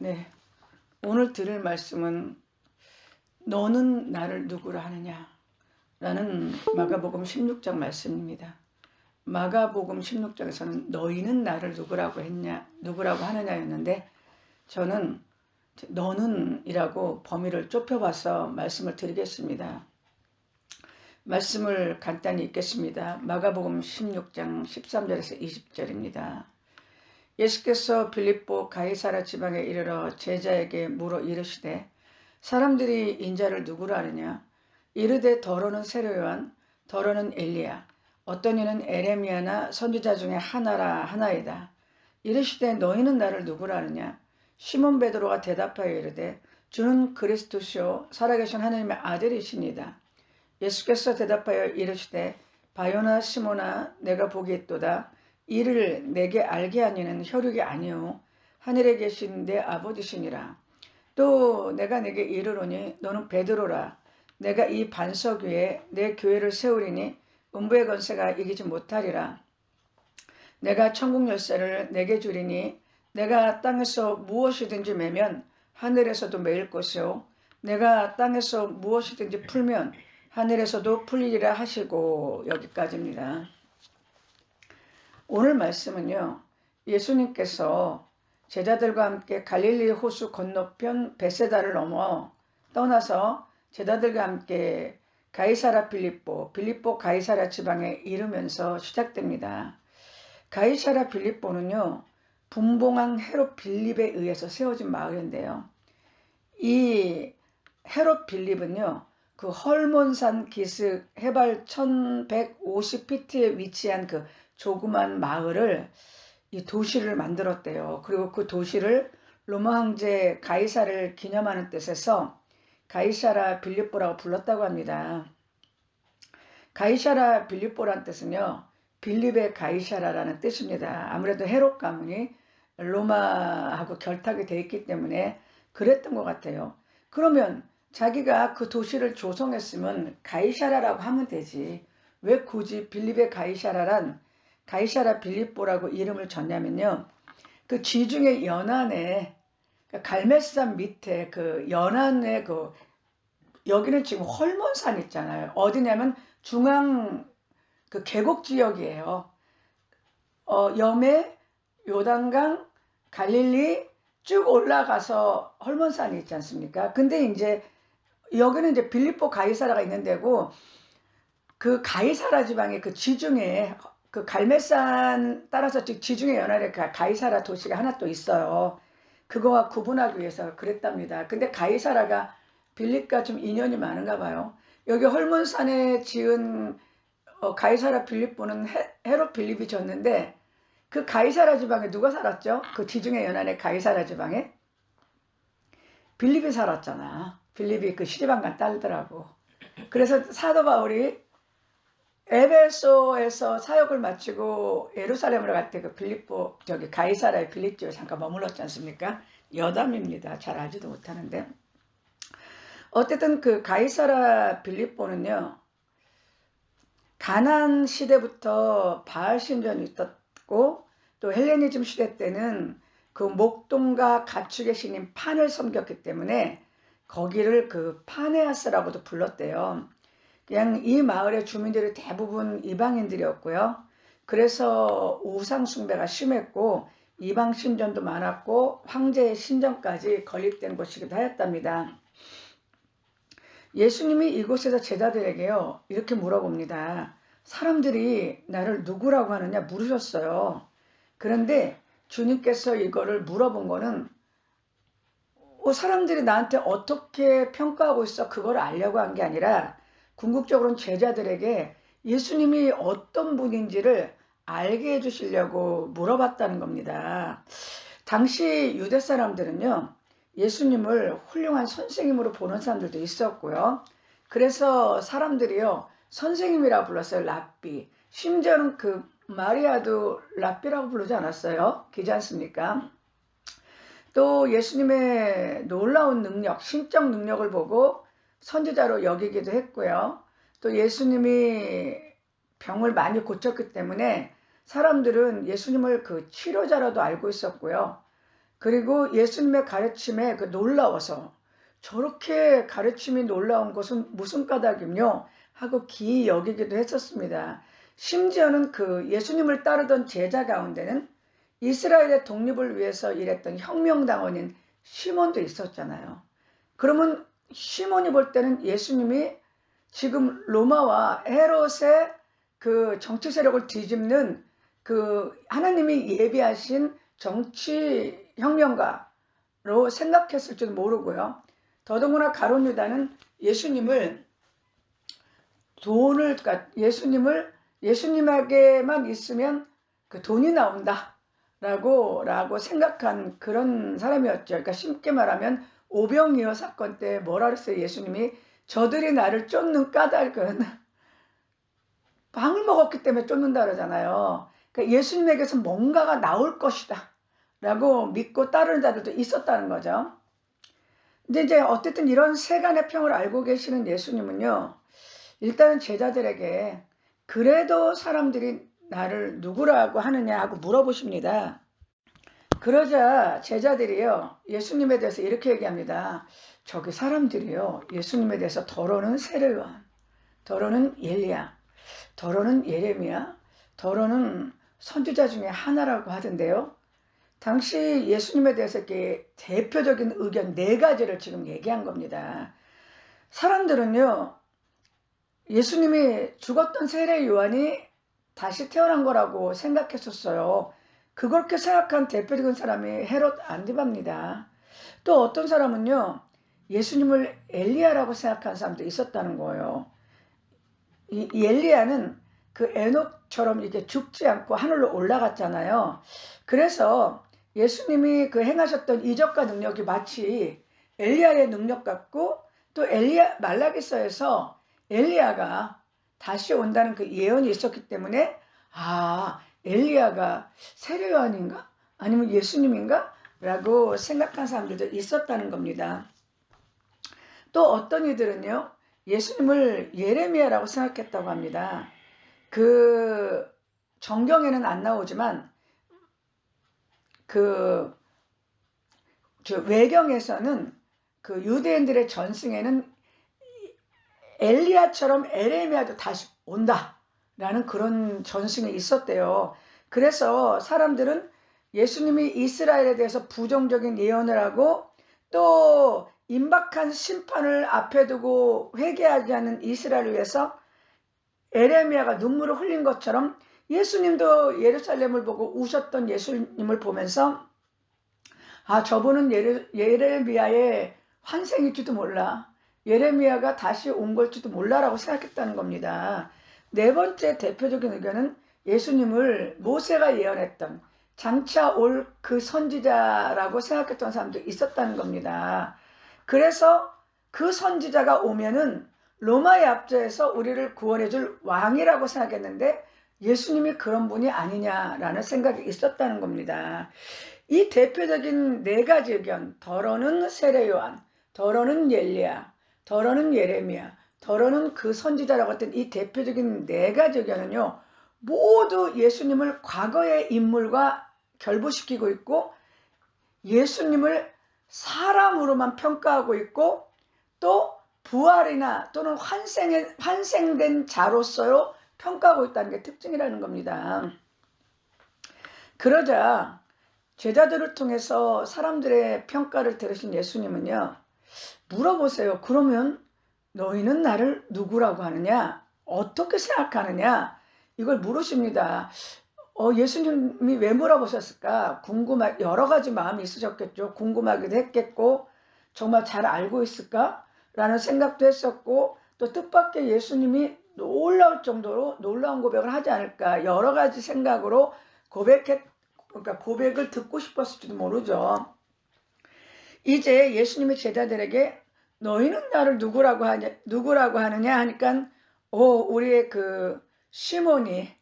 네, 오늘 들을 말씀은 너는 나를 누구라 하느냐 라는 마가복음 16장 말씀입니다. 마가복음 16장에서는 너희는 나를 누구라고 하느냐였는데, 저는 너는 이라고 범위를 좁혀봐서 말씀을 드리겠습니다. 말씀을 간단히 읽겠습니다. 마가복음 16장 13절에서 20절입니다. 예수께서 빌립보 가이사라 지방에 이르러 제자에게 물어 이르시되 사람들이 인자를 누구라 하느냐? 이르되 더러는 세례 요한, 더러는 엘리야, 어떤 이는 에레미야나 선지자 중에 하나라 하나이다. 이르시되 너희는 나를 누구라 하느냐? 시몬 베드로가 대답하여 이르되 주는 그리스도시요 살아계신 하나님의 아들이시니이다. 예수께서 대답하여 이르시되 바요나 시몬아, 내가 보기있도다. 이를 내게 알게 하니는 혈육이 아니요 하늘에 계신 내 아버지시니라. 또 내가 내게 이르노니 너는 베드로라. 내가 이 반석 위에 내 교회를 세우리니 음부의 권세가 이기지 못하리라. 내가 천국 열쇠를 내게 주리니 내가 땅에서 무엇이든지 매면 하늘에서도 매일 것이요 내가 땅에서 무엇이든지 풀면 하늘에서도 풀리리라 하시고. 여기까지입니다. 오늘 말씀은요, 예수님께서 제자들과 함께 갈릴리 호수 건너편 베세다를 넘어 떠나서 제자들과 함께 가이사라 빌립보 가이사라 지방에 이르면서 시작됩니다. 가이사라 빌립보는요, 분봉왕 헤롯 빌립에 의해서 세워진 마을인데요. 이 헤롯 빌립은요, 그 헐몬산 기슭 해발 1150피트에 위치한 그 조그만 마을을, 이 도시를 만들었대요. 그리고 그 도시를 로마 황제 가이사를 기념하는 뜻에서 가이사라 빌립보라고 불렀다고 합니다. 가이사라 빌립보란 뜻은요, 빌립의 가이사라라는 뜻입니다. 아무래도 헤롯 가문이 로마하고 결탁이 되어 있기 때문에 그랬던 것 같아요. 그러면 자기가 그 도시를 조성했으면 가이사라라고 하면 되지, 왜 굳이 빌립의 가이사라란 가이사라 빌립보라고 이름을 줬냐면요, 그 지중해 연안에, 갈멜산 밑에 그 연안에 여기는 지금 헐몬산 있잖아요. 어디냐면 중앙 그 계곡 지역이에요. 염해, 요단강, 갈릴리 쭉 올라가서 헐몬산이 있지 않습니까? 근데 이제 여기는 이제 빌립보 가이사라가 있는 데고, 그 가이사라 지방의 그 지중해, 그 갈멜산 따라서 지중해 연안에 가이사라 도시가 하나 또 있어요. 그거와 구분하기 위해서 그랬답니다. 근데 가이사라가 빌립과 좀 인연이 많은가 봐요. 여기 헐몬산에 지은 가이사라 빌립보는 헤롯 빌립이 졌는데, 그 가이사라 지방에 누가 살았죠? 그 지중해 연안의 가이사라 지방에 빌립이 살았잖아. 빌립이 그 시리방간 딸더라고. 그래서 사도 바울이 에베소에서 사역을 마치고 예루살렘으로 갈 때 그 빌립보, 가이사라의 빌립집에 잠깐 머물렀지 않습니까? 여담입니다. 잘 알지도 못하는데. 어쨌든 그 가이사라 빌립보는요, 가나안 시대부터 바알 신전이 있었고, 또 헬레니즘 시대 때는 그 목동과 가축의 신인 판을 섬겼기 때문에 거기를 그 파네아스라고도 불렀대요. 그냥 이 마을의 주민들이 대부분 이방인들이었고요. 그래서 우상 숭배가 심했고 이방 신전도 많았고 황제의 신전까지 건립된 곳이기도 하였답니다. 예수님이 이곳에서 제자들에게요, 이렇게 물어봅니다. 사람들이 나를 누구라고 하느냐 물으셨어요. 그런데 주님께서 이거를 물어본 거는 사람들이 나한테 어떻게 평가하고 있어 그걸 알려고 한 게 아니라, 궁극적으로는 제자들에게 예수님이 어떤 분인지를 알게 해주시려고 물어봤다는 겁니다. 당시 유대 사람들은요, 예수님을 훌륭한 선생님으로 보는 사람들도 있었고요. 그래서 사람들이요, 선생님이라고 불렀어요. 랍비. 심지어는 그 마리아도 랍비라고 부르지 않았어요? 기지 않습니까? 또 예수님의 놀라운 능력, 신적 능력을 보고 선지자로 여기기도 했고요. 또 예수님이 병을 많이 고쳤기 때문에 사람들은 예수님을 그 치료자로도 알고 있었고요. 그리고 예수님의 가르침에 그 놀라워서 저렇게 가르침이 놀라운 것은 무슨 까닭이며 하고 기이 여기기도 했었습니다. 심지어는 그 예수님을 따르던 제자 가운데는 이스라엘의 독립을 위해서 일했던 혁명당원인 시몬도 있었잖아요. 그러면 시몬이 볼 때는 예수님이 지금 로마와 헤롯의 그 정치 세력을 뒤집는 그 하나님이 예비하신 정치 혁명가로 생각했을지도 모르고요. 더더구나 가룟 유다는 예수님에게만 있으면 그 돈이 나온다 라고 생각한 그런 사람이었죠. 그러니까 쉽게 말하면 오병이어 사건 때 뭐라 그랬어요? 예수님이 저들이 나를 쫓는 까닭은 빵을 먹었기 때문에 쫓는다 그러잖아요. 그러니까 예수님에게서 뭔가가 나올 것이다 라고 믿고 따르는 자들도 있었다는 거죠. 근데 이제 어쨌든 이런 세간의 평을 알고 계시는 예수님은요, 일단은 제자들에게 그래도 사람들이 나를 누구라고 하느냐 하고 물어보십니다. 그러자 제자들이요, 예수님에 대해서 이렇게 얘기합니다. 저기 사람들이요, 예수님에 대해서 더러는 세례요한, 더러는 엘리야, 더러는 예레미야, 더러는 선지자 중에 하나라고 하던데요. 당시 예수님에 대해서 이렇게 대표적인 의견 4가지를 지금 얘기한 겁니다. 사람들은요, 예수님이 죽었던 세례 요한이 다시 태어난 거라고 생각했었어요. 그렇게 생각한 대표적인 사람이 헤롯 안디바입니다. 또 어떤 사람은요, 예수님을 엘리야라고 생각한 사람도 있었다는 거예요. 이 엘리야는 그 에녹처럼 이게 죽지 않고 하늘로 올라갔잖아요. 그래서 예수님이 그 행하셨던 이적과 능력이 마치 엘리야의 능력 같고, 또 말라기서에서 엘리야가 다시 온다는 그 예언이 있었기 때문에 엘리야가 세례 요한인가? 아니면 예수님인가? 라고 생각한 사람들도 있었다는 겁니다. 또 어떤 이들은요, 예수님을 예레미야라고 생각했다고 합니다. 그 정경에는 안 나오지만 그 외경에서는 그 유대인들의 전승에는 엘리야처럼 에레미야도 다시 온다라는 그런 전승이 있었대요. 그래서 사람들은 예수님이 이스라엘에 대해서 부정적인 예언을 하고 또 임박한 심판을 앞에 두고 회개하지 않는 이스라엘을 위해서 에레미야가 눈물을 흘린 것처럼 예수님도 예루살렘을 보고 우셨던 예수님을 보면서 저분은 예레미야의 환생일지도 몰라. 예레미야가 다시 온 걸지도 몰라라고 생각했다는 겁니다. 4번째 대표적인 의견은 예수님을 모세가 예언했던 장차 올 그 선지자라고 생각했던 사람도 있었다는 겁니다. 그래서 그 선지자가 오면은 로마의 압제에서 우리를 구원해줄 왕이라고 생각했는데 예수님이 그런 분이 아니냐라는 생각이 있었다는 겁니다. 이 대표적인 4가지 의견, 더러는 세례 요한, 더러는 엘리야, 더러는 예레미야, 더러는 그 선지자라고 했던 이 대표적인 4가지 의견은요, 모두 예수님을 과거의 인물과 결부시키고 있고 예수님을 사람으로만 평가하고 있고 또 부활이나 또는 환생된 자로서요 평가하고 있다는 게 특징이라는 겁니다. 그러자 제자들을 통해서 사람들의 평가를 들으신 예수님은요, 물어보세요. 그러면 너희는 나를 누구라고 하느냐? 어떻게 생각하느냐? 이걸 물으십니다. 예수님이 왜 물어보셨을까? 여러 가지 마음이 있으셨겠죠. 궁금하기도 했겠고, 정말 잘 알고 있을까? 라는 생각도 했었고, 또 뜻밖의 예수님이 놀라울 정도로 놀라운 고백을 하지 않을까? 여러 가지 생각으로 그러니까 고백을 듣고 싶었을지도 모르죠. 이제 예수님의 제자들에게 너희는 나를 누구라고 하느냐 하니까 우리의 그 시몬이죠.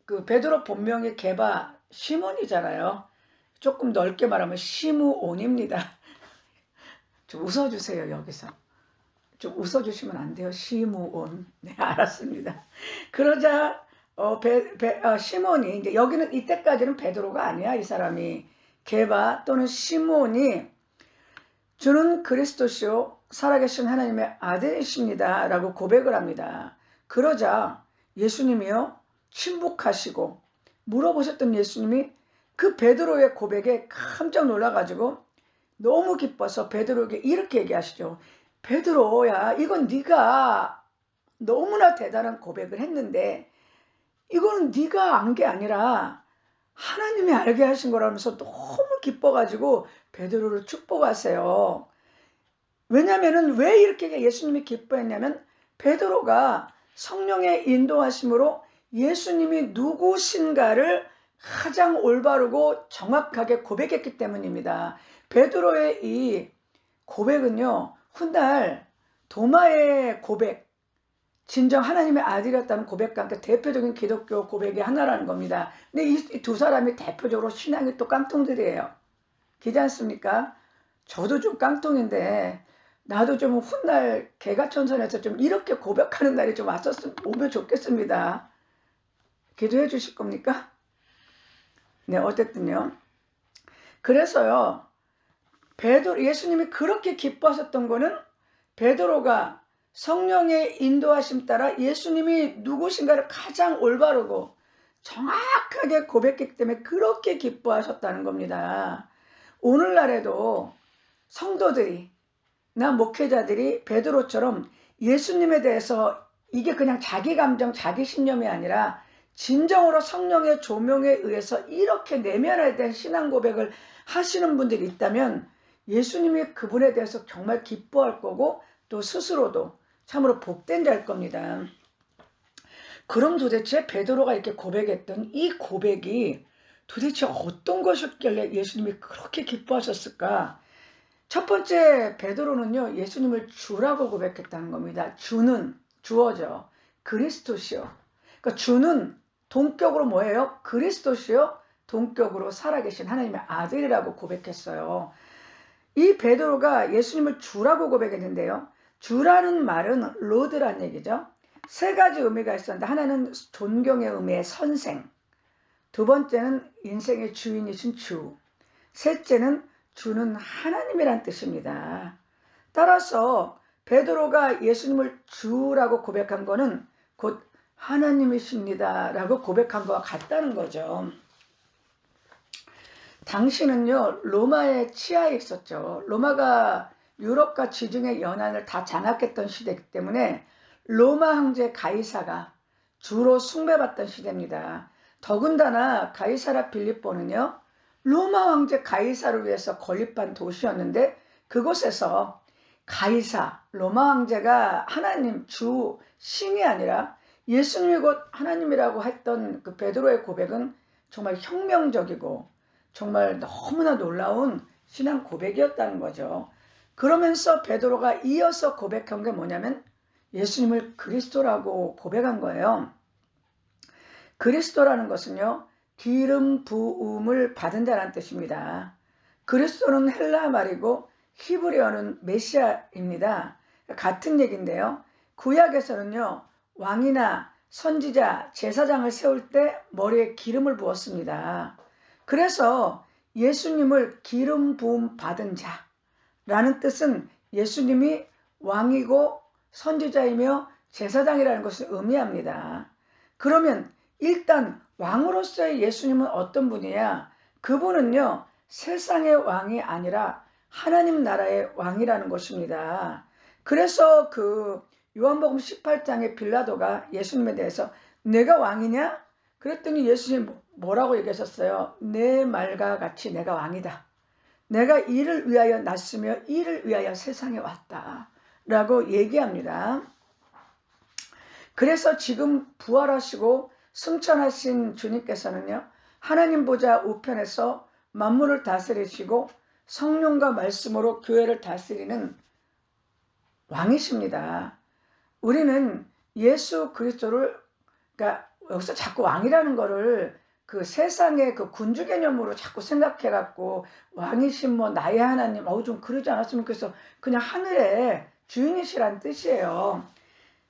그 베드로 본명이 게바 시몬이잖아요. 조금 넓게 말하면 시므온입니다. 좀 웃어주세요. 여기서 좀 웃어주시면 안 돼요? 시므온. 네, 알았습니다. 그러자 시몬이, 이제 여기는 이때까지는 베드로가 아니야. 이 사람이 게바 또는 시몬이 주는 그리스도시요 살아계신 하나님의 아들이십니다 라고 고백을 합니다. 그러자 예수님이요 침묵하시고, 물어보셨던 예수님이 그 베드로의 고백에 깜짝 놀라가지고 너무 기뻐서 베드로에게 이렇게 얘기하시죠. 베드로야, 이건 네가 너무나 대단한 고백을 했는데 이거는 네가 안 게 아니라 하나님이 알게 하신 거라면서 너무 기뻐가지고 베드로를 축복하세요. 왜냐면은 왜 이렇게 예수님이 기뻐했냐면 베드로가 성령의 인도하심으로 예수님이 누구신가를 가장 올바르고 정확하게 고백했기 때문입니다. 베드로의 이 고백은요, 훗날 도마의 고백, 진정 하나님의 아들이었다는 고백과 함께 대표적인 기독교 고백의 하나라는 겁니다. 근데 이 두 사람이 대표적으로 신앙이 또 깡통들이에요. 그렇지 않습니까? 저도 좀 깡통인데 나도 좀 훗날 개가천선에서 좀 이렇게 고백하는 날이 좀 오면 좋겠습니다. 기도해 주실 겁니까? 네, 어쨌든요. 그래서요, 예수님이 그렇게 기뻐하셨던 거는 베드로가 성령의 인도하심 따라 예수님이 누구신가를 가장 올바르고 정확하게 고백했기 때문에 그렇게 기뻐하셨다는 겁니다. 오늘날에도 성도들이, 나 목회자들이 베드로처럼 예수님에 대해서 이게 그냥 자기 감정, 자기 신념이 아니라 진정으로 성령의 조명에 의해서 이렇게 내면화된 신앙 고백을 하시는 분들이 있다면 예수님이 그분에 대해서 정말 기뻐할 거고 또 스스로도 참으로 복된 자일 겁니다. 그럼 도대체 베드로가 이렇게 고백했던 이 고백이 도대체 어떤 것이었길래 예수님이 그렇게 기뻐하셨을까? 첫 번째, 베드로는요, 예수님을 주라고 고백했다는 겁니다. 주는, 주어죠. 그리스도시요. 그러니까 주는 동격으로 뭐예요? 그리스도시요. 동격으로 살아계신 하나님의 아들이라고 고백했어요. 이 베드로가 예수님을 주라고 고백했는데요. 주라는 말은 로드란 얘기죠. 세 가지 의미가 있었는데, 하나는 존경의 의미의 선생, 두 번째는 인생의 주인이신 주, 셋째는 주는 하나님이란 뜻입니다. 따라서 베드로가 예수님을 주라고 고백한 것은 곧 하나님이십니다 라고 고백한 것과 같다는 거죠. 당시는요, 로마의 치하에 있었죠. 로마가 유럽과 지중해 연안을 다 장악했던 시대이기 때문에 로마 황제 가이사가 주로 숭배받던 시대입니다. 더군다나 가이사라 빌립보는요, 로마 황제 가이사를 위해서 건립한 도시였는데 그곳에서 가이사, 로마 황제가 하나님, 주, 신이 아니라 예수님이 곧 하나님이라고 했던 그 베드로의 고백은 정말 혁명적이고 정말 너무나 놀라운 신앙 고백이었다는 거죠. 그러면서 베드로가 이어서 고백한 게 뭐냐면 예수님을 그리스도라고 고백한 거예요. 그리스도라는 것은요, 기름 부음을 받은 자라는 뜻입니다. 그리스도는 헬라 말이고 히브리어는 메시아입니다. 같은 얘기인데요. 구약에서는요, 왕이나 선지자, 제사장을 세울 때 머리에 기름을 부었습니다. 그래서 예수님을 기름 부음 받은 자라는 뜻은 예수님이 왕이고 선지자이며 제사장이라는 것을 의미합니다. 그러면 일단 왕으로서의 예수님은 어떤 분이냐? 그분은요, 세상의 왕이 아니라 하나님 나라의 왕이라는 것입니다. 그래서 그 요한복음 18장에 빌라도가 예수님에 대해서 내가 왕이냐? 그랬더니 예수님 뭐라고 얘기하셨어요? 내 말과 같이 내가 왕이다. 내가 이를 위하여 났으며 이를 위하여 세상에 왔다 라고 얘기합니다. 그래서 지금 부활하시고 승천하신 주님께서는요, 하나님 보좌 우편에서 만물을 다스리시고 성령과 말씀으로 교회를 다스리는 왕이십니다. 우리는 예수 그리스도를, 그러니까 여기서 자꾸 왕이라는 거를 그 세상의 그 군주 개념으로 자꾸 생각해갖고 왕이신 뭐 나의 하나님, 좀 그러지 않았으면 좋겠어. 그냥 하늘의 주인이시란 뜻이에요.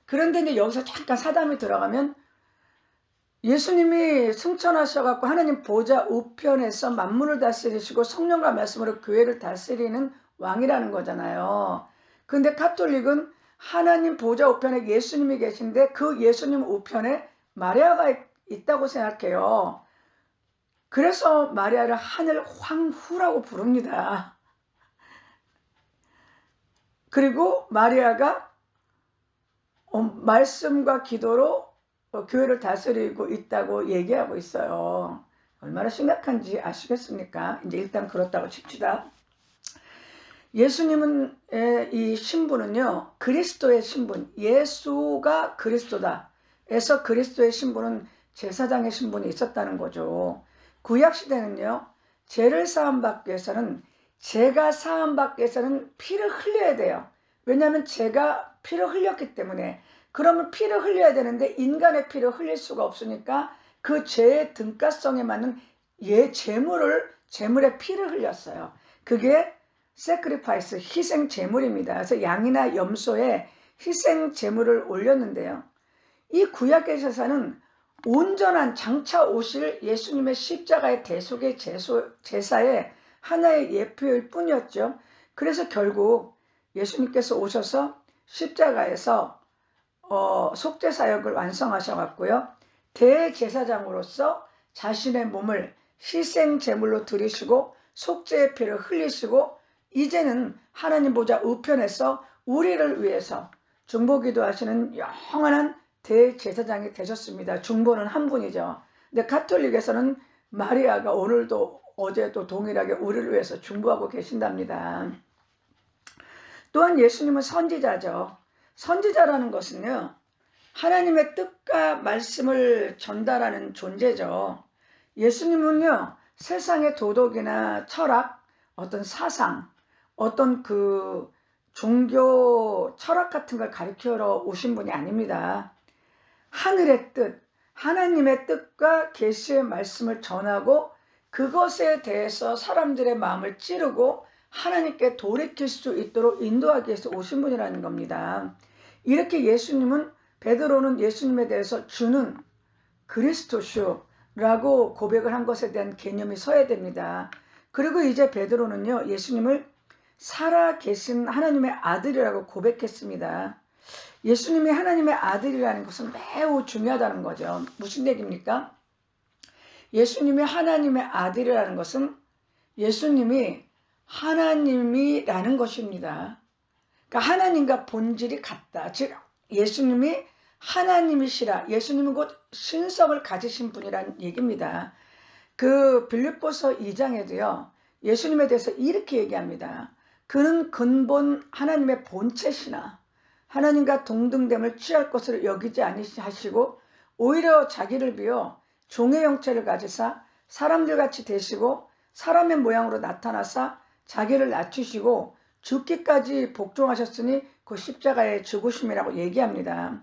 그런데 이제 여기서 잠깐 사담이 들어가면 예수님이 승천하셔갖고 하나님 보좌 우편에서 만물을 다스리시고 성령과 말씀으로 교회를 다스리는 왕이라는 거잖아요. 근데 가톨릭은 하나님 보좌 우편에 예수님이 계신데 그 예수님 우편에 마리아가 있다고 생각해요. 그래서 마리아를 하늘 황후라고 부릅니다. 그리고 마리아가 말씀과 기도로 교회를 다스리고 있다고 얘기하고 있어요. 얼마나 심각한지 아시겠습니까? 이제 일단 그렇다고 칩시다. 예수님은 이 신분은요, 그리스도의 신분, 예수가 그리스도다 에서 그리스도의 신분은 제사장의 신분이 있었다는 거죠. 구약시대는요, 죄를 사함받기 위해서는, 죄가 사함받기 위해서는 피를 흘려야 돼요. 왜냐하면 죄가 피를 흘렸기 때문에. 그러면 피를 흘려야 되는데 인간의 피를 흘릴 수가 없으니까 그 죄의 등가성에 맞는 제물의 피를 흘렸어요. 그게 세크리파이스, 희생 제물입니다. 그래서 양이나 염소에 희생 제물을 올렸는데요. 이 구약의 제사는 온전한 장차 오실 예수님의 십자가의 대속의 제사의 하나의 예표일 뿐이었죠. 그래서 결국 예수님께서 오셔서 십자가에서 속죄 사역을 완성하셔갖고요. 대제사장으로서 자신의 몸을 희생 제물로 드리시고 속죄의 피를 흘리시고 이제는 하나님 보좌 우편에서 우리를 위해서 중보기도 하시는 영원한 대제사장이 되셨습니다. 중보는 한 분이죠. 근데 가톨릭에서는 마리아가 오늘도 어제도 동일하게 우리를 위해서 중보하고 계신답니다. 또한 예수님은 선지자죠. 선지자라는 것은요, 하나님의 뜻과 말씀을 전달하는 존재죠. 예수님은요, 세상의 도덕이나 철학, 어떤 사상, 어떤 그 종교 철학 같은 걸 가르치러 오신 분이 아닙니다. 하늘의 뜻, 하나님의 뜻과 계시의 말씀을 전하고 그것에 대해서 사람들의 마음을 찌르고 하나님께 돌이킬 수 있도록 인도하기 위해서 오신 분이라는 겁니다. 이렇게 베드로는 예수님에 대해서 주는 그리스도시라고 고백을 한 것에 대한 개념이 서야 됩니다. 그리고 이제 베드로는요, 예수님을 살아계신 하나님의 아들이라고 고백했습니다. 예수님이 하나님의 아들이라는 것은 매우 중요하다는 거죠. 무슨 얘기입니까? 예수님이 하나님의 아들이라는 것은 예수님이 하나님이라는 것입니다. 그러니까 하나님과 본질이 같다. 즉 예수님이 하나님이시라. 예수님은 곧 신성을 가지신 분이라는 얘기입니다. 그 빌립보서 2장에도요. 예수님에 대해서 이렇게 얘기합니다. 그는 근본 하나님의 본체시나 하나님과 동등됨을 취할 것을 여기지 아니하시고 오히려 자기를 비워 종의 형체를 가지사 사람들같이 되시고 사람의 모양으로 나타나사 자기를 낮추시고 죽기까지 복종하셨으니 그 십자가의 죽으심이라고 얘기합니다.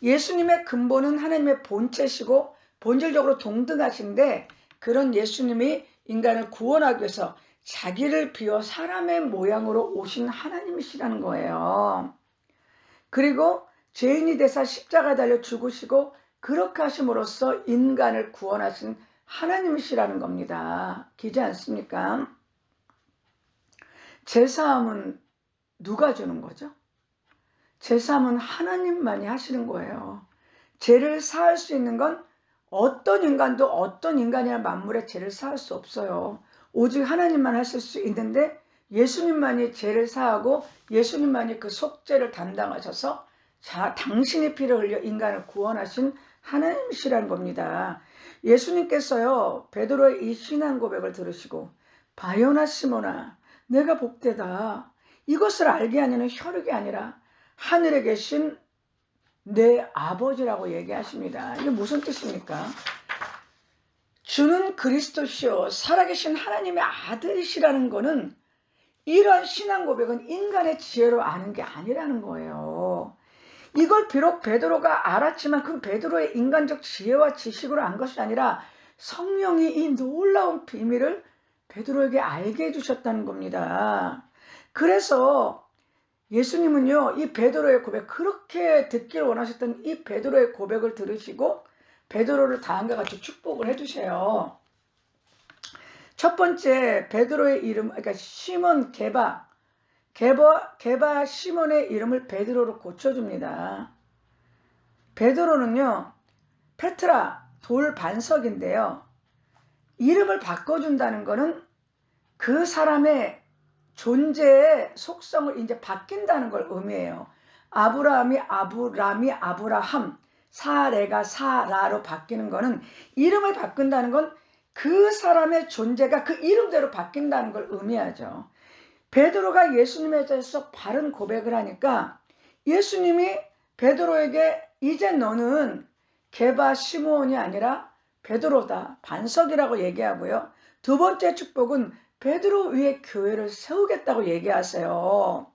예수님의 근본은 하나님의 본체시고 본질적으로 동등하신데 그런 예수님이 인간을 구원하기 위해서 자기를 비워 사람의 모양으로 오신 하나님이시라는 거예요. 그리고 죄인이 되사 십자가에 달려 죽으시고 그렇게 하심으로써 인간을 구원하신 하나님이시라는 겁니다. 기지 않습니까? 제사함은 누가 주는 거죠? 제사함은 하나님만이 하시는 거예요. 죄를 사할 수 있는 건 어떤 인간도 어떤 인간이나 만물의 죄를 사할 수 없어요. 오직 하나님만 하실 수 있는데 예수님만이 죄를 사하고 예수님만이 그 속죄를 담당하셔서 당신의 피를 흘려 인간을 구원하신 하나님이시라는 겁니다. 예수님께서요, 베드로의 이 신앙 고백을 들으시고 바요나 시몬아 내가 복되다. 이것을 알게 하는 혈육이 아니라 하늘에 계신 내 아버지라고 얘기하십니다. 이게 무슨 뜻입니까? 주는 그리스도시요 살아계신 하나님의 아들이시라는 거는 이러한 신앙 고백은 인간의 지혜로 아는 게 아니라는 거예요. 이걸 비록 베드로가 알았지만 그 베드로의 인간적 지혜와 지식으로 안 것이 아니라 성령이 이 놀라운 비밀을 베드로에게 알게 해주셨다는 겁니다. 그래서 예수님은요, 이 베드로의 고백, 그렇게 듣기를 원하셨던 이 베드로의 고백을 들으시고 베드로를 다음과 같이 축복을 해주세요. 첫 번째 베드로의 이름, 그러니까 시몬 게바 시몬의 이름을 베드로로 고쳐줍니다. 베드로는요, 페트라, 돌 반석인데요. 이름을 바꿔준다는 것은 그 사람의 존재의 속성을 이제 바뀐다는 걸 의미해요. 아브라함이 아브라함, 사레가 사라로 바뀌는 거는 이름을 바꾼다는 건 그 사람의 존재가 그 이름대로 바뀐다는 걸 의미하죠. 베드로가 예수님에 대해서 바른 고백을 하니까 예수님이 베드로에게 이제 너는 게바 시므온이 아니라 베드로다, 반석이라고 얘기하고요. 두 번째 축복은 베드로 위에 교회를 세우겠다고 얘기하세요.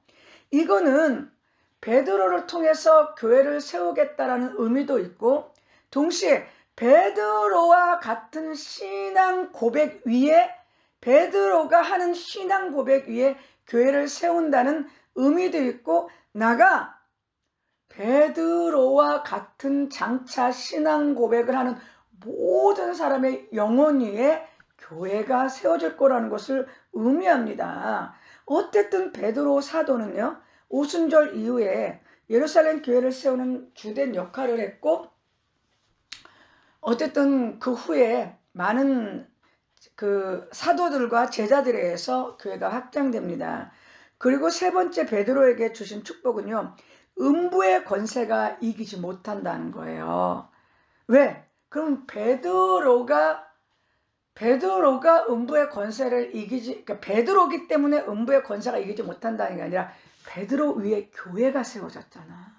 이거는 베드로를 통해서 교회를 세우겠다라는 의미도 있고, 동시에 베드로와 같은 신앙 고백 위에, 베드로가 하는 신앙 고백 위에 교회를 세운다는 의미도 있고, 나가 베드로와 같은 장차 신앙 고백을 하는 모든 사람의 영혼 위에 교회가 세워질 거라는 것을 의미합니다. 어쨌든 베드로 사도는요, 오순절 이후에 예루살렘 교회를 세우는 주된 역할을 했고, 어쨌든 그 후에 많은 그 사도들과 제자들에 의해서 교회가 확장됩니다. 그리고 세 번째 베드로에게 주신 축복은요, 음부의 권세가 이기지 못한다는 거예요. 왜? 그럼 베드로가 음부의 권세를 이기지, 그러니까 베드로기 때문에 음부의 권세가 이기지 못한다는 게 아니라 베드로 위에 교회가 세워졌잖아.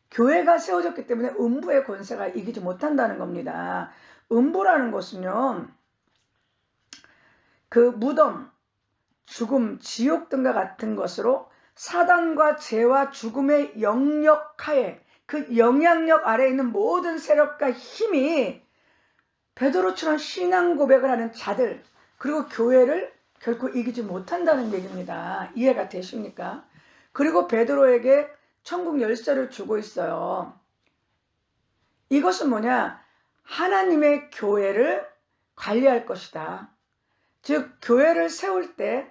교회가 세워졌기 때문에 음부의 권세가 이기지 못한다는 겁니다. 음부라는 것은요, 그 무덤, 죽음, 지옥 등과 같은 것으로 사단과 죄와 죽음의 영역하에, 그 영향력 아래에 있는 모든 세력과 힘이 베드로처럼 신앙 고백을 하는 자들, 그리고 교회를 결코 이기지 못한다는 얘기입니다. 이해가 되십니까? 그리고 베드로에게 천국 열쇠를 주고 있어요. 이것은 뭐냐? 하나님의 교회를 관리할 것이다. 즉 교회를 세울 때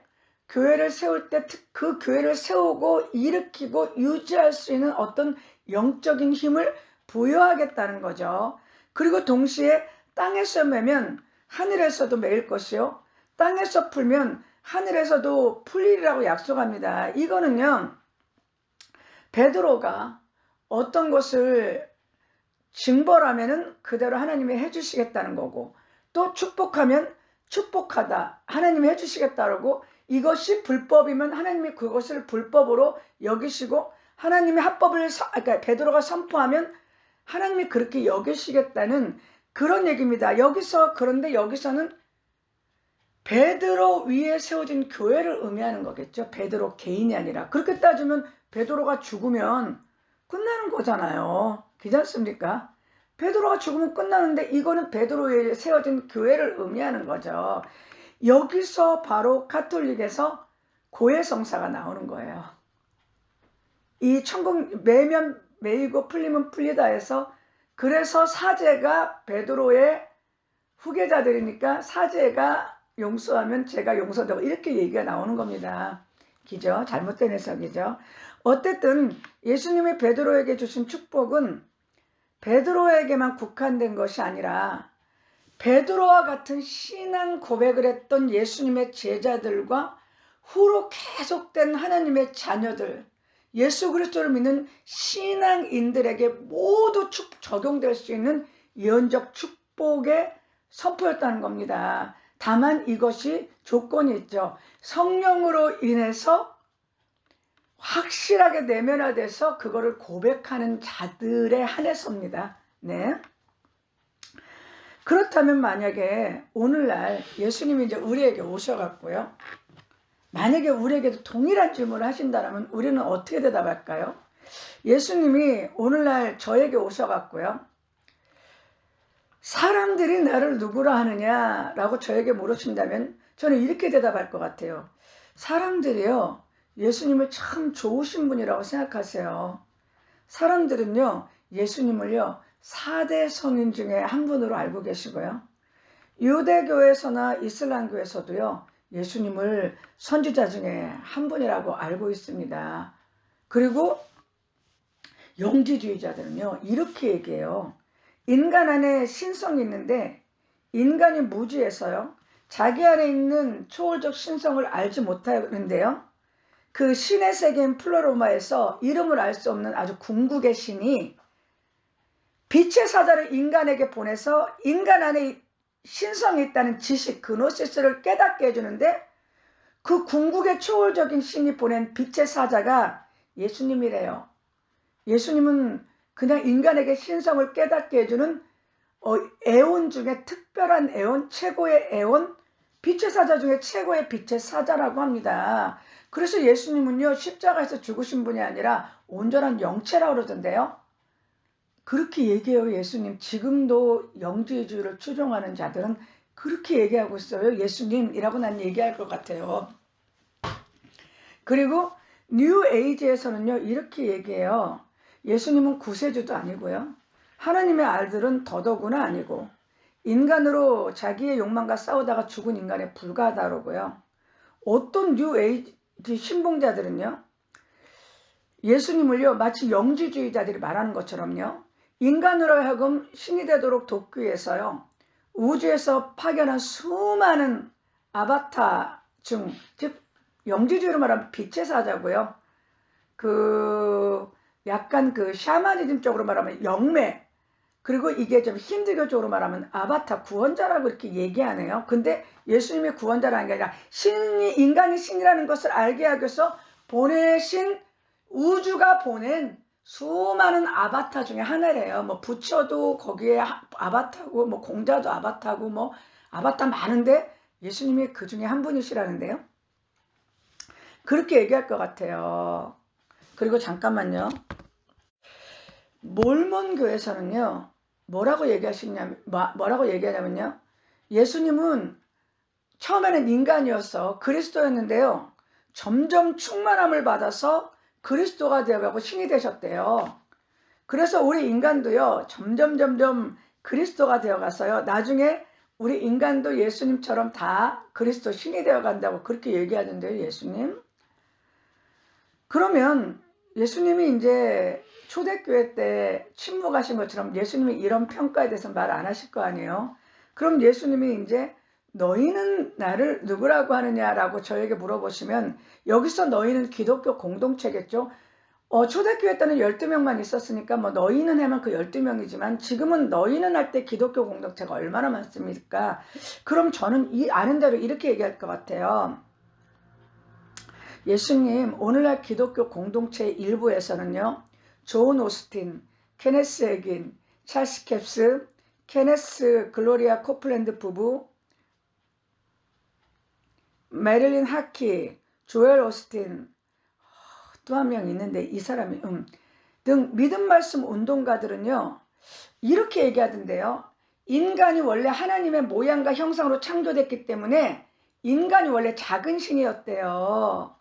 그 교회를 세우고 일으키고 유지할 수 있는 어떤 영적인 힘을 부여하겠다는 거죠. 그리고 동시에 땅에서 매면 하늘에서도 매일 것이요, 땅에서 풀면 하늘에서도 풀리리라고 약속합니다. 이거는요, 베드로가 어떤 것을 징벌하면은 그대로 하나님이 해주시겠다는 거고, 또 축복하면 축복하다, 하나님이 해주시겠다라고, 이것이 불법이면 하나님이 그것을 불법으로 여기시고, 하나님의 합법을, 그러니까 베드로가 선포하면 하나님이 그렇게 여기시겠다는 그런 얘기입니다. 그런데 여기서는 베드로 위에 세워진 교회를 의미하는 거겠죠. 베드로 개인이 아니라. 그렇게 따지면 베드로가 죽으면 끝나는 거잖아요. 그렇지 않습니까? 베드로가 죽으면 끝나는데 이거는 베드로 위에 세워진 교회를 의미하는 거죠. 여기서 바로 가톨릭에서 고해성사가 나오는 거예요. 이 천국 매면 매이고 풀리면 풀리다 해서, 그래서 사제가 베드로의 후계자들이니까 사제가 용서하면 제가 용서되고, 이렇게 얘기가 나오는 겁니다. 그죠? 잘못된 해석이죠. 어쨌든 예수님이 베드로에게 주신 축복은 베드로에게만 국한된 것이 아니라 베드로와 같은 신앙 고백을 했던 예수님의 제자들과 후로 계속된 하나님의 자녀들, 예수 그리스도를 믿는 신앙인들에게 모두 적용될 수 있는 예언적 축복의 선포였다는 겁니다. 다만 이것이 조건이 있죠. 성령으로 인해서 확실하게 내면화돼서 그거를 고백하는 자들에 한해서입니다. 네. 그렇다면 만약에 오늘날 예수님이 이제 우리에게 오셔갖고요, 만약에 우리에게도 동일한 질문을 하신다면 우리는 어떻게 대답할까요? 예수님이 오늘날 저에게 오셔갖고요, 사람들이 나를 누구라 하느냐라고 저에게 물으신다면 저는 이렇게 대답할 것 같아요. 사람들이요, 예수님을 참 좋으신 분이라고 생각하세요. 사람들은요, 예수님을요, 4대 성인 중에 한 분으로 알고 계시고요. 유대교에서나 이슬람교에서도요, 예수님을 선지자 중에 한 분이라고 알고 있습니다. 그리고 영지주의자들은요, 이렇게 얘기해요. 인간 안에 신성이 있는데 인간이 무지해서요, 자기 안에 있는 초월적 신성을 알지 못하는데요, 그 신의 세계인 플로로마에서 이름을 알 수 없는 아주 궁극의 신이 빛의 사자를 인간에게 보내서 인간 안에 신성이 있다는 지식, 그노시스를 깨닫게 해주는데, 그 궁극의 초월적인 신이 보낸 빛의 사자가 예수님이래요. 예수님은 그냥 인간에게 신성을 깨닫게 해주는 애온 중에 특별한 애온, 최고의 애온, 빛의 사자 중에 최고의 빛의 사자라고 합니다. 그래서 예수님은요, 십자가에서 죽으신 분이 아니라 온전한 영체라고 그러던데요. 그렇게 얘기해요, 예수님. 지금도 영지주의를 추종하는 자들은 그렇게 얘기하고 있어요. 예수님이라고 난 얘기할 것 같아요. 그리고 뉴 에이지에서는요, 이렇게 얘기해요. 예수님은 구세주도 아니고요, 하나님의 아들은 더더구나 아니고 인간으로 자기의 욕망과 싸우다가 죽은 인간에 불과하다고요. 어떤 뉴 에이지 신봉자들은요, 예수님을요, 마치 영지주의자들이 말하는 것처럼요, 인간으로 하여금 신이 되도록 돕기 위해서요, 우주에서 파견한 수많은 아바타 중, 즉 영지주의로 말하면 빛의 사자고요, 약간 샤머니즘 쪽으로 말하면 영매, 그리고 이게 좀 힌두교 쪽으로 말하면 아바타, 구원자라고 이렇게 얘기하네요. 근데 예수님이 구원자라는 게 아니라 인간이 신이라는 것을 알게 하기 위해서 보내신, 우주가 보낸 수많은 아바타 중에 하나래요. 뭐 부처도 거기에 아바타고, 뭐 공자도 아바타고, 뭐 아바타 많은데 예수님이 그 중에 한 분이시라는데요. 그렇게 얘기할 것 같아요. 그리고 잠깐만요. 몰몬교에서는요, 뭐라고 얘기하냐면요, 예수님은 처음에는 인간이어서 그리스도였는데요, 점점 충만함을 받아서 그리스도가 되어가고 신이 되셨대요. 그래서 우리 인간도요, 점점 그리스도가 되어가서요, 나중에 우리 인간도 예수님처럼 다 그리스도 신이 되어간다고 그렇게 얘기하는데요, 예수님. 그러면 예수님이 이제 초대교회 때 침묵하신 것처럼 예수님이 이런 평가에 대해서 말 안 하실 거 아니에요. 그럼 예수님이 이제 너희는 나를 누구라고 하느냐라고 저에게 물어보시면, 여기서 너희는 기독교 공동체겠죠. 초대교회 때는 12명만 있었으니까 뭐 너희는 하면 그 12명이지만 지금은 너희는 할 때 기독교 공동체가 얼마나 많습니까? 그럼 저는 아는 대로 이렇게 얘기할 것 같아요. 예수님, 오늘날 기독교 공동체 일부에서는요, 존 오스틴, 케네스 에긴, 찰스 캡스, 케네스 글로리아 코플랜드 부부, 메릴린 하키, 조엘 오스틴, 또 한 명 있는데 이 사람이 등 믿음 말씀 운동가들은요, 이렇게 얘기하던데요. 인간이 원래 하나님의 모양과 형상으로 창조됐기 때문에 인간이 원래 작은 신이었대요.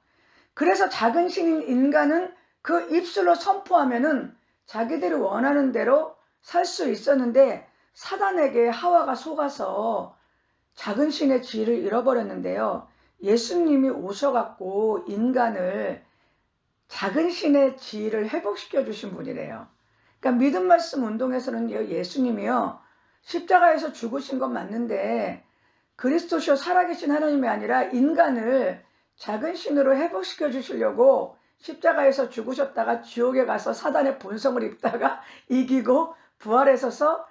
그래서 작은 신인 인간은 그 입술로 선포하면은 자기들이 원하는 대로 살 수 있었는데, 사단에게 하와가 속아서 작은 신의 지위를 잃어버렸는데요, 예수님이 오셔갖고 인간을 작은 신의 지위를 회복시켜 주신 분이래요. 그러니까 믿음 말씀 운동에서는 예수님이요, 십자가에서 죽으신 건 맞는데 그리스도시요 살아계신 하나님이 아니라 인간을 작은 신으로 회복시켜 주시려고 십자가에서 죽으셨다가 지옥에 가서 사단의 본성을 입다가 이기고 부활하셔서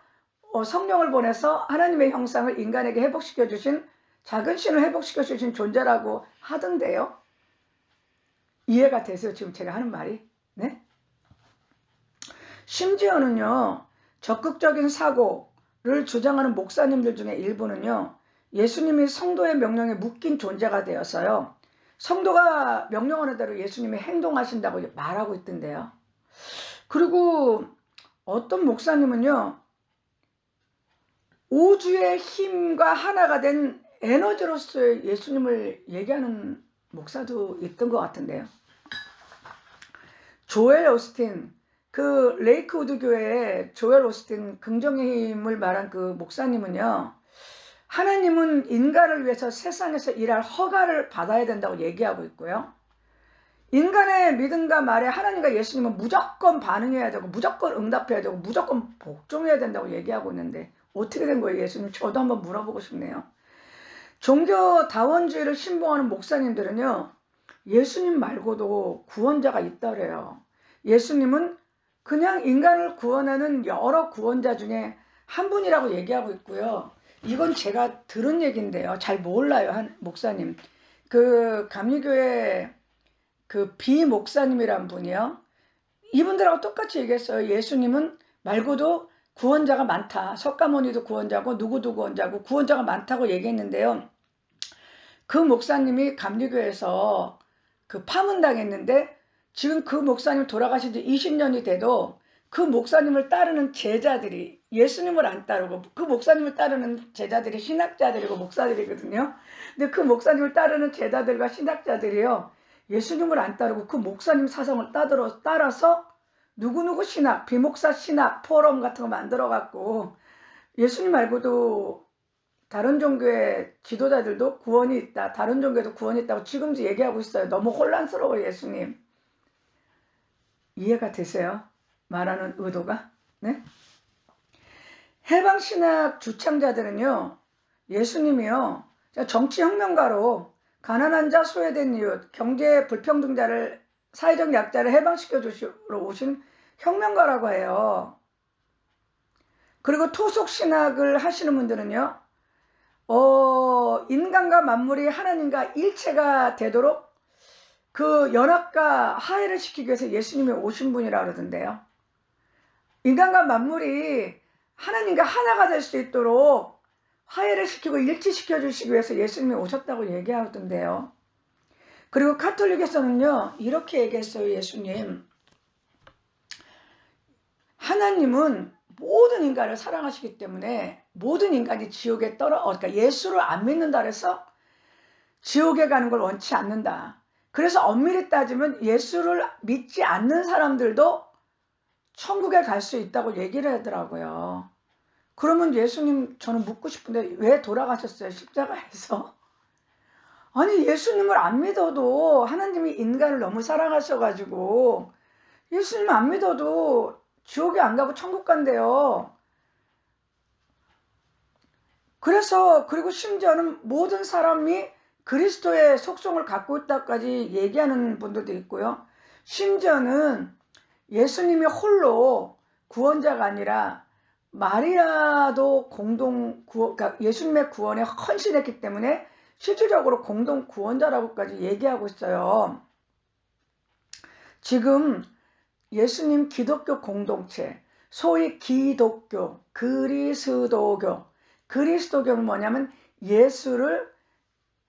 성령을 보내서 하나님의 형상을 인간에게 회복시켜 주신, 작은 신을 회복시켜 주신 존재라고 하던데요. 이해가 되세요, 지금 제가 하는 말이? 네? 심지어는요, 적극적인 사고를 주장하는 목사님들 중에 일부는요, 예수님이 성도의 명령에 묶인 존재가 되어서요, 성도가 명령하는 대로 예수님이 행동하신다고 말하고 있던데요. 그리고 어떤 목사님은요, 우주의 힘과 하나가 된 에너지로서 예수님을 얘기하는 목사도 있던 것 같은데요. 조엘 오스틴, 그 레이크우드 교회의 조엘 오스틴 긍정의 힘을 말한 그 목사님은요, 하나님은 인간을 위해서 세상에서 일할 허가를 받아야 된다고 얘기하고 있고요. 인간의 믿음과 말에 하나님과 예수님은 무조건 반응해야 되고 무조건 응답해야 되고 무조건 복종해야 된다고 얘기하고 있는데 어떻게 된 거예요, 예수님? 저도 한번 물어보고 싶네요. 종교 다원주의를 신봉하는 목사님들은요, 예수님 말고도 구원자가 있다래요. 예수님은 그냥 인간을 구원하는 여러 구원자 중에 한 분이라고 얘기하고 있고요. 이건 제가 들은 얘기인데요. 잘 몰라요, 한 목사님. 그 감리교회 그 비 목사님이란 분이요. 이분들하고 똑같이 얘기했어요. 예수님은 말고도 구원자가 많다. 석가모니도 구원자고 누구도 구원자고 구원자가 많다고 얘기했는데요. 그 목사님이 감리교회에서 그 파문당했는데 지금 그 목사님 돌아가신 지 20년이 돼도 그 목사님을 따르는 제자들이 예수님을 안 따르고 그 목사님을 따르는 제자들이 신학자들이고 목사들이거든요. 근데 그 목사님을 따르는 제자들과 신학자들이요, 예수님을 안 따르고 그 목사님 사상을 따라서 누구누구 신학, 비목사 신학 포럼 같은 거 만들어 갖고 예수님 말고도 다른 종교의 지도자들도 구원이 있다, 다른 종교에도 구원이 있다고 지금도 얘기하고 있어요. 너무 혼란스러워요, 예수님. 이해가 되세요? 말하는 의도가? 네? 해방신학 주창자들은요, 예수님이요, 정치혁명가로 가난한 자, 소외된 이웃, 경제 불평등자를, 사회적 약자를 해방시켜 주시러 오신 혁명가라고 해요. 그리고 토속신학을 하시는 분들은요, 인간과 만물이 하나님과 일체가 되도록 그 연합과 화해를 시키기 위해서 예수님이 오신 분이라 그러던데요. 인간과 만물이 하나님과 하나가 될 수 있도록 화해를 시키고 일치시켜 주시기 위해서 예수님이 오셨다고 얘기하던데요. 그리고 카톨릭에서는요, 이렇게 얘기했어요. 예수님, 하나님은 모든 인간을 사랑하시기 때문에 모든 인간이 지옥에 그러니까 예수를 안 믿는다 그래서 지옥에 가는 걸 원치 않는다. 그래서 엄밀히 따지면 예수를 믿지 않는 사람들도 천국에 갈 수 있다고 얘기를 하더라고요. 그러면 예수님, 저는 묻고 싶은데 왜 돌아가셨어요, 십자가에서? 아니, 예수님을 안 믿어도 하나님이 인간을 너무 사랑하셔가지고 예수님 안 믿어도 지옥에 안 가고 천국 간대요. 그리고 심지어는 모든 사람이 그리스도의 속성을 갖고 있다까지 얘기하는 분들도 있고요. 심지어는 예수님이 홀로 구원자가 아니라 마리아도 그러니까 예수님의 구원에 헌신했기 때문에 실질적으로 공동 구원자라고까지 얘기하고 있어요. 지금 예수님 기독교 공동체, 소위 기독교, 그리스도교는 뭐냐면 예수를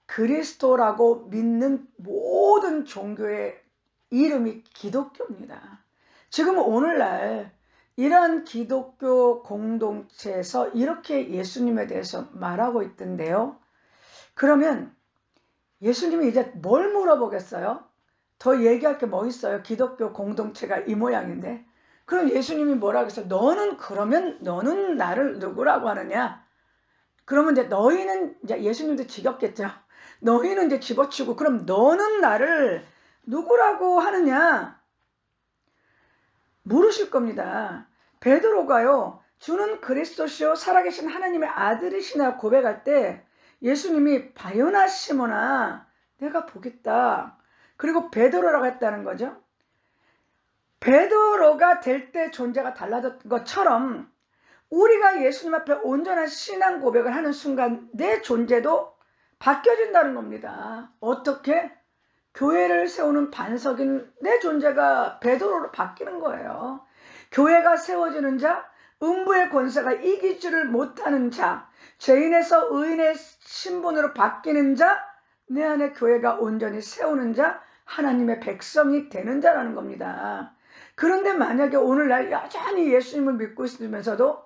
그리스도라고 믿는 모든 종교의 이름이 기독교입니다. 지금 오늘날 이러한 기독교 공동체에서 이렇게 예수님에 대해서 말하고 있던데요. 그러면 예수님이 이제 뭘 물어보겠어요? 더 얘기할 게 뭐 있어요? 기독교 공동체가 이 모양인데. 그럼 예수님이 뭐라고 했어요? 너는 나를 누구라고 하느냐? 그러면 이제 너희는, 이제 예수님도 지겹겠죠. 너희는 이제 집어치고, 그럼 너는 나를 누구라고 하느냐? 물으실 겁니다. 베드로가요, 주는 그리스도시요 살아계신 하나님의 아들이시나 고백할 때 예수님이 바요나 시몬아 내가 보겠다. 그리고 베드로라고 했다는 거죠. 베드로가 될 때 존재가 달라졌던 것처럼 우리가 예수님 앞에 온전한 신앙 고백을 하는 순간 내 존재도 바뀌어진다는 겁니다. 어떻게? 교회를 세우는 반석인 내 존재가 베드로로 바뀌는 거예요. 교회가 세워지는 자, 음부의 권세가 이기지를 못하는 자, 죄인에서 의인의 신분으로 바뀌는 자, 내 안에 교회가 온전히 세우는 자, 하나님의 백성이 되는 자라는 겁니다. 그런데 만약에 오늘날 여전히 예수님을 믿고 있으면서도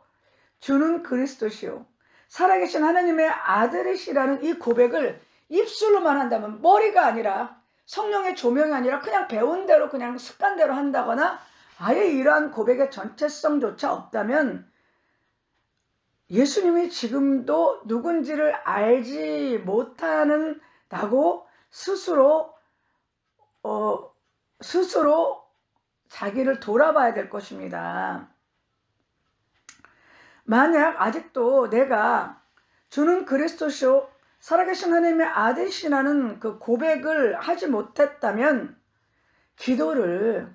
주는 그리스도시요 살아계신 하나님의 아들이시라는 이 고백을 입술로만 한다면, 머리가 아니라 성령의 조명이 아니라 그냥 배운 대로 그냥 습관대로 한다거나 아예 이러한 고백의 전체성조차 없다면 예수님이 지금도 누군지를 알지 못하는다고 스스로 자기를 돌아봐야 될 것입니다. 만약 아직도 내가 주는 그리스도시요 살아계신 하나님의 아들이시라는 그 고백을 하지 못했다면 기도를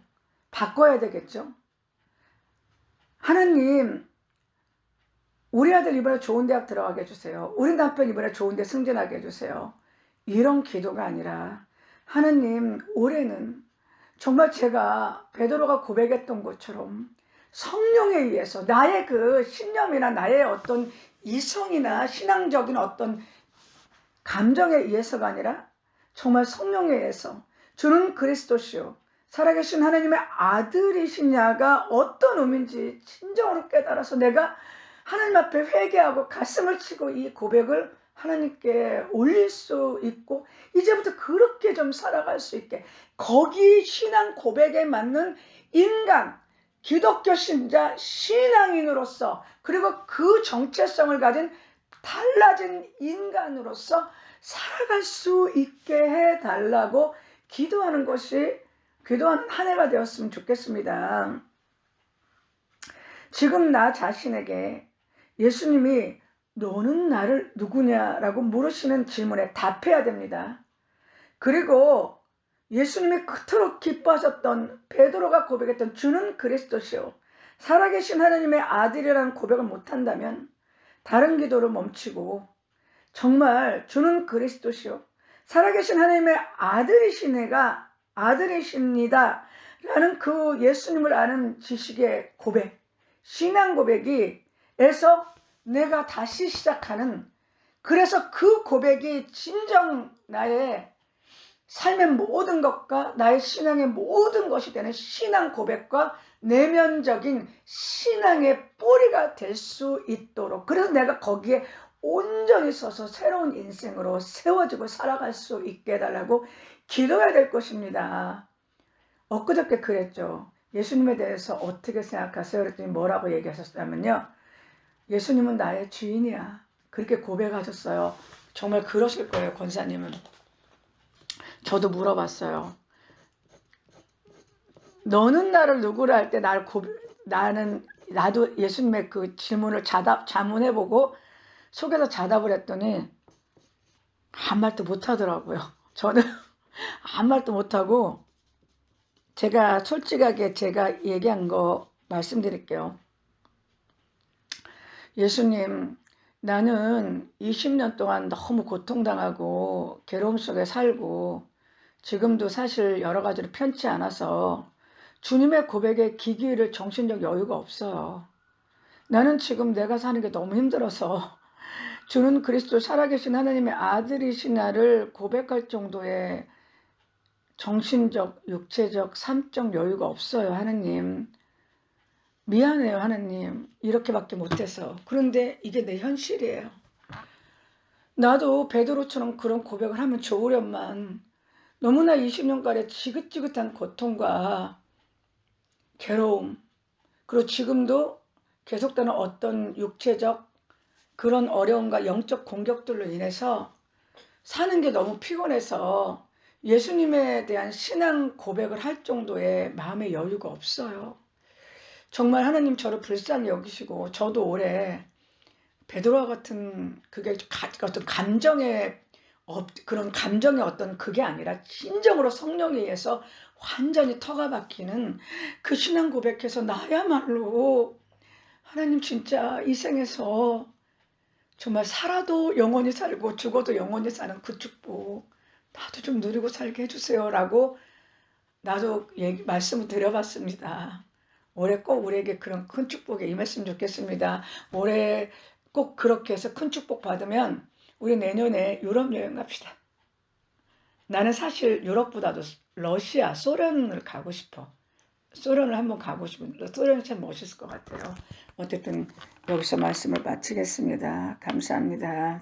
바꿔야 되겠죠. 하나님, 우리 아들 이번에 좋은 대학 들어가게 해주세요. 우리 남편 이번에 좋은 데 승진하게 해주세요. 이런 기도가 아니라 하나님, 올해는 정말 제가 베드로가 고백했던 것처럼 성령에 의해서 나의 그 신념이나 나의 어떤 이성이나 신앙적인 어떤 감정에 의해서가 아니라 정말 성령에 의해서 주는 그리스도시요 살아계신 하나님의 아들이시냐가 어떤 의미인지 진정으로 깨달아서 내가 하나님 앞에 회개하고 가슴을 치고 이 고백을 하나님께 올릴 수 있고 이제부터 그렇게 좀 살아갈 수 있게 거기 신앙 고백에 맞는 인간 기독교 신자 신앙인으로서 그리고 그 정체성을 가진 달라진 인간으로서 살아갈 수 있게 해달라고 기도하는 한 해가 되었으면 좋겠습니다. 지금 나 자신에게 예수님이 너는 나를 누구냐라고 물으시는 질문에 답해야 됩니다. 그리고 예수님이 그토록 기뻐하셨던 베드로가 고백했던 주는 그리스도시요 살아계신 하나님의 아들이라는 고백을 못한다면 다른 기도를 멈추고 정말 주는 그리스도시요 살아계신 하나님의 아들이십니다 라는 그 예수님을 아는 지식의 고백 신앙 고백에서 내가 다시 시작하는 그래서 그 고백이 진정 나의 삶의 모든 것과 나의 신앙의 모든 것이 되는 신앙 고백과 내면적인 신앙의 뿌리가 될 수 있도록 그래서 내가 거기에 온전히 서서 새로운 인생으로 세워지고 살아갈 수 있게 해달라고 기도해야 될 것입니다. 엊그저께 그랬죠. 예수님에 대해서 어떻게 생각하세요? 그랬더니 뭐라고 얘기하셨냐면요. 예수님은 나의 주인이야. 그렇게 고백하셨어요. 정말 그러실 거예요. 권사님은. 저도 물어봤어요. 너는 나를 누구라 할 때 나도 예수님의 그 질문을 자문해보고 속에서 자답을 했더니 한 말도 못하더라고요. 저는 한 말도 못하고 제가 솔직하게 제가 얘기한 거 말씀드릴게요. 예수님, 나는 20년 동안 너무 고통당하고 괴로움 속에 살고 지금도 사실 여러 가지로 편치 않아서 주님의 고백에 귀 기울일 정신적 여유가 없어요. 나는 지금 내가 사는 게 너무 힘들어서 주는 그리스도 살아계신 하나님의 아들이시나를 고백할 정도의 정신적, 육체적, 삶적 여유가 없어요. 하나님. 미안해요. 하나님. 이렇게밖에 못해서. 그런데 이게 내 현실이에요. 나도 베드로처럼 그런 고백을 하면 좋으련만 너무나 20년간의 지긋지긋한 고통과 괴로움 그리고 지금도 계속되는 어떤 육체적 그런 어려움과 영적 공격들로 인해서 사는 게 너무 피곤해서 예수님에 대한 신앙 고백을 할 정도의 마음의 여유가 없어요. 정말 하나님 저를 불쌍히 여기시고 저도 올해 베드로와 같은 그게 어떤 그런 감정의 어떤 그게 아니라 진정으로 성령에 의해서 완전히 터가 박히는 그 신앙 고백해서 나야말로 하나님 진짜 이 생에서 정말 살아도 영원히 살고 죽어도 영원히 사는 그 축복 나도 좀 누리고 살게 해주세요 라고 나도 말씀을 드려봤습니다. 올해 꼭 우리에게 그런 큰 축복에 임했으면 좋겠습니다. 올해 꼭 그렇게 해서 큰 축복 받으면 우리 내년에 유럽 여행 갑시다. 나는 사실 유럽보다도 러시아, 소련을 가고 싶어. 소련을 한번 가고 싶은데 소련이 참 멋있을 것 같아요. 어쨌든 여기서 말씀을 마치겠습니다. 감사합니다.